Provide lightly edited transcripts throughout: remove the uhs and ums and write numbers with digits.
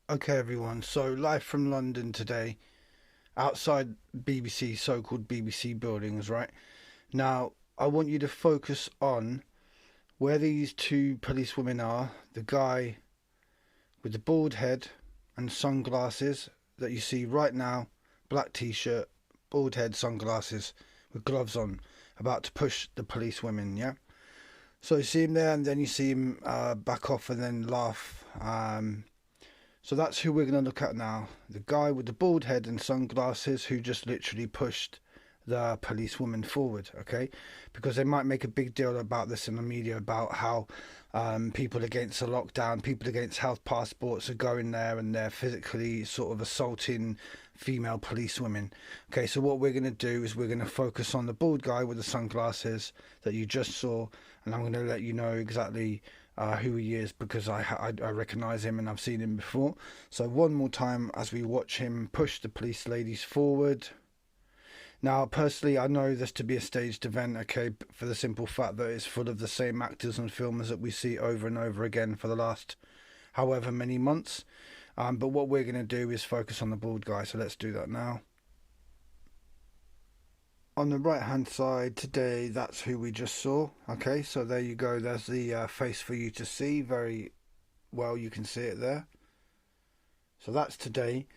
Okay, everyone. So, live from London today, outside BBC, so called BBC buildings, right? Now, I want you to focus on where these two policewomen are, the guy with the bald head and sunglasses that you see right now, black t shirt, bald head, sunglasses, with gloves on, about to push the policewomen, yeah? So, you see him there, and then you see him back off and then laugh. So that's who we're going to look at now. The guy with the bald head and sunglasses who just literally pushed the policewoman forward, okay? Because they might make a big deal about this in the media about how people against the lockdown, people against health passports are going there and they're physically sort of assaulting female policewomen. Okay, so what we're going to do is we're going to focus on the bald guy with the sunglasses that you just saw, and I'm going to let you know exactly who he is because I recognise him and I've seen him before. So one more time as we watch him push the police ladies forward. Now, personally, I know this to be a staged event, okay, for the simple fact that it's full of the same actors and filmers that we see over and over again for the last however many months. But what we're going to do is focus on the bald guy, so let's do that now. On the right hand side today, that's who we just saw. Okay, so there you go. There's the face for you to see. Very well, you can see it there. So that's today.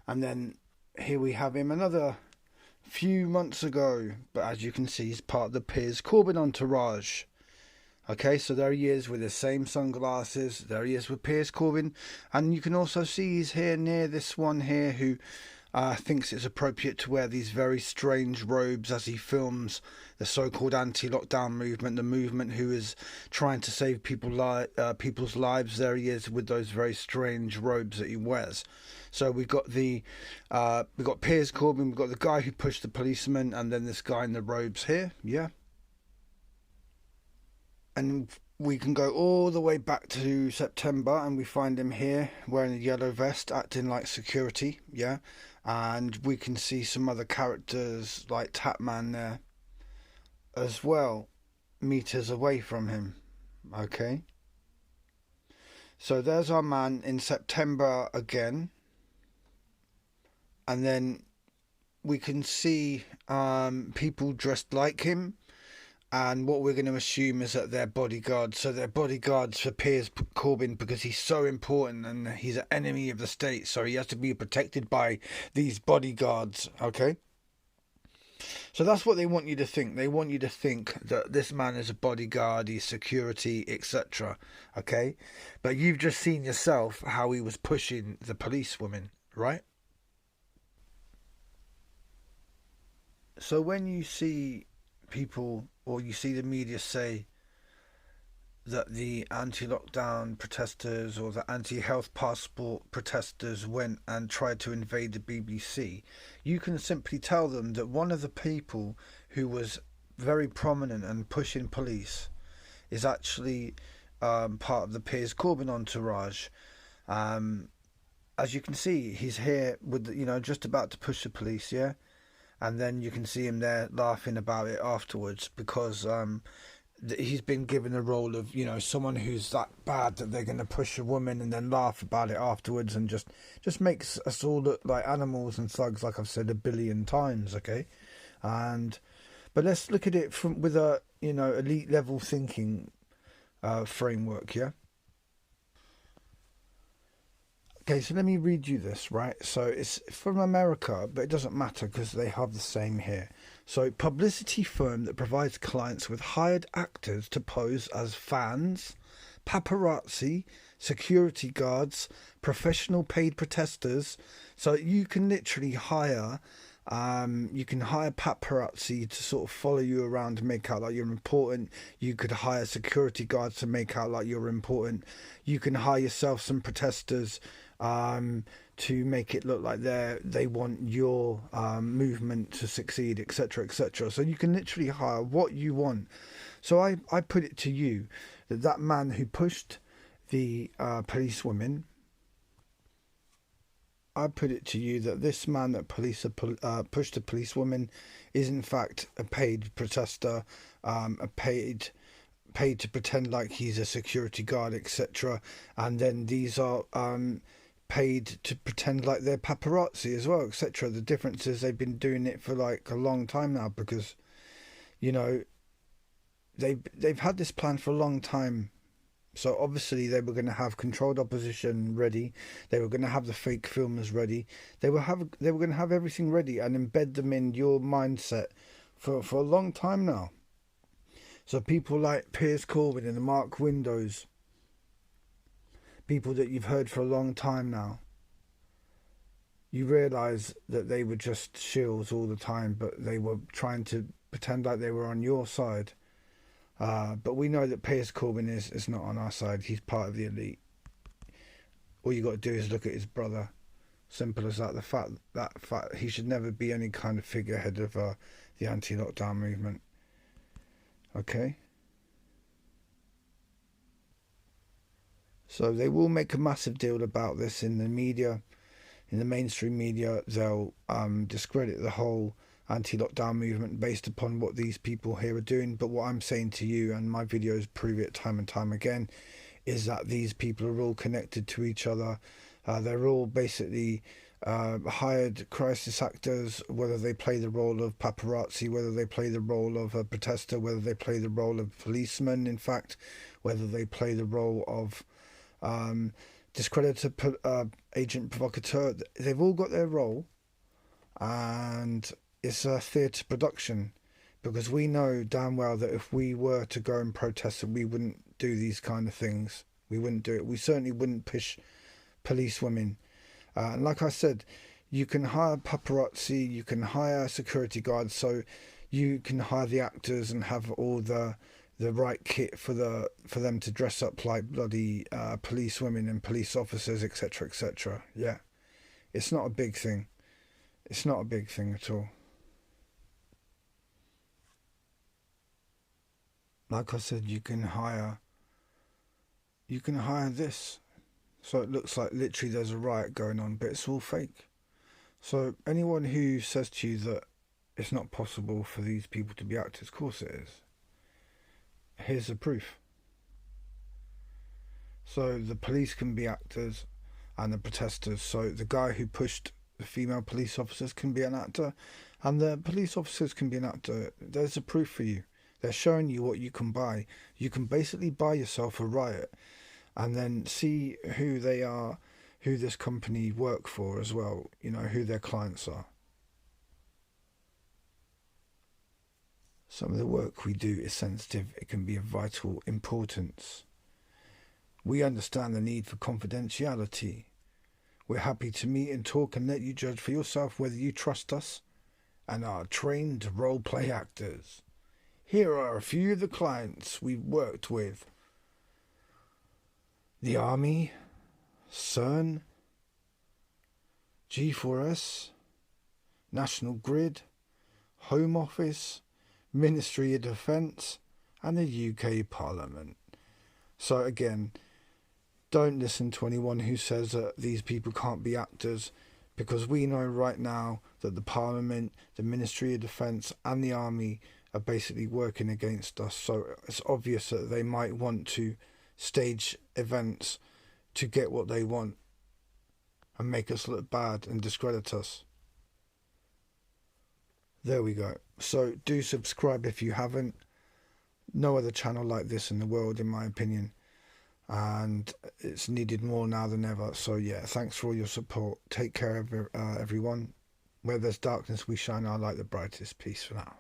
And then here we have him another few months ago. But as you can see, he's part of the Piers Corbyn entourage. Okay, so there he is with the same sunglasses. There he is with Piers Corbyn. And you can also see he's here near this one here who thinks it's appropriate to wear these very strange robes as he films the so-called anti-lockdown movement, the movement who is trying to save people's lives. There he is with those very strange robes that he wears. So we've got we've got Piers Corbyn, we've got the guy who pushed the policeman, and then this guy in the robes here. Yeah, and we can go all the way back to September and we find him here wearing a yellow vest acting like security, yeah, and we can see some other characters like Tatman there as well, meters away from him. Okay, so there's our man in September again, and then we can see people dressed like him, and what we're going to assume is that they're bodyguards. So they're bodyguards for Piers Corbyn because he's so important and he's an enemy of the state, so he has to be protected by these bodyguards. Okay, so that's what they want you to think. They want you to think that this man is a bodyguard, he's security, etc. Okay, but you've just seen yourself how he was pushing the policewoman, right? So when you see people or you see the media say that the anti-lockdown protesters or the anti-health passport protesters went and tried to invade the BBC, you can simply tell them that one of the people who was very prominent and pushing police is actually part of the Piers Corbyn entourage. Um, as you can see, he's here with just about to push the police, yeah, and then you can see him there laughing about it afterwards because he's been given a role of someone who's that bad that they're going to push a woman and then laugh about it afterwards and just makes us all look like animals and thugs, like I've said a billion times. Okay, and but let's look at it from with a elite level thinking framework. Yeah. Okay, so let me read you this, right? So it's from America, but it doesn't matter because they have the same here. So, publicity firm that provides clients with hired actors to pose as fans, paparazzi, security guards, professional paid protesters. So you can literally hire you can hire paparazzi to sort of follow you around and make out like you're important. You could hire security guards to make out like you're important. You can hire yourself some protesters to make it look like they want your movement to succeed, etc., etc. So you can literally hire what you want. So I put it to you that man who pushed the policewomen, I put it to you that this man that pushed a policewoman is in fact a paid protester, a paid to pretend like he's a security guard, etc. And then these are paid to pretend like they're paparazzi as well, etc. The difference is they've been doing it for like a long time now, because you know they've had this plan for a long time. So obviously they were going to have controlled opposition ready. They were going to have the fake filmers ready. They were going to have everything ready and embed them in your mindset for a long time now. So people like Piers Corbyn and the Mark Windows, people that you've heard for a long time now, you realise that they were just shills all the time, but they were trying to pretend like they were on your side. But we know that Piers Corbyn is not on our side. He's part of the elite. All you got to do is look at his brother. Simple as that. The fact he should never be any kind of figurehead of the anti-lockdown movement. Okay? So they will make a massive deal about this in the media. In the mainstream media, they'll discredit the whole anti-lockdown movement based upon what these people here are doing. But what I'm saying to you, and my videos prove it time and time again, is that these people are all connected to each other. They're all basically hired crisis actors, whether they play the role of paparazzi, whether they play the role of a protester, whether they play the role of policeman, in fact, whether they play the role of discredited agent provocateur. They've all got their role, and it's a theatre production, because we know damn well that if we were to go and protest, we wouldn't do these kind of things. We wouldn't do it. We certainly wouldn't push police women. And like I said, you can hire paparazzi, you can hire security guards, so you can hire the actors and have all the right kit for them to dress up like bloody police women and police officers, etc., etc. Yeah, it's not a big thing. It's not a big thing at all. Like I said, you can hire this. So it looks like literally there's a riot going on, but it's all fake. So anyone who says to you that it's not possible for these people to be actors, of course it is. Here's the proof. So the police can be actors and the protesters. So the guy who pushed the female police officers can be an actor, and the police officers can be an actor. There's the proof for you. They're showing you what you can buy. You can basically buy yourself a riot and then see who they are, who this company work for as well, you know, who their clients are. Some of the work we do is sensitive. It can be of vital importance. We understand the need for confidentiality. We're happy to meet and talk and let you judge for yourself whether you trust us and are trained role-play actors. Here are a few of the clients we've worked with: the Army, CERN, G4S, National Grid, Home Office, Ministry of Defence, and the UK Parliament. So again, don't listen to anyone who says that these people can't be actors, because we know right now that the Parliament, the Ministry of Defence and the Army are basically working against us. So it's obvious that they might want to stage events to get what they want and make us look bad and discredit us. There we go. So do subscribe if you haven't. No other channel like this in the world, in my opinion, and it's needed more now than ever. So yeah, thanks for all your support. Take care, everyone. Where there's darkness we shine our light the brightest. Peace for now.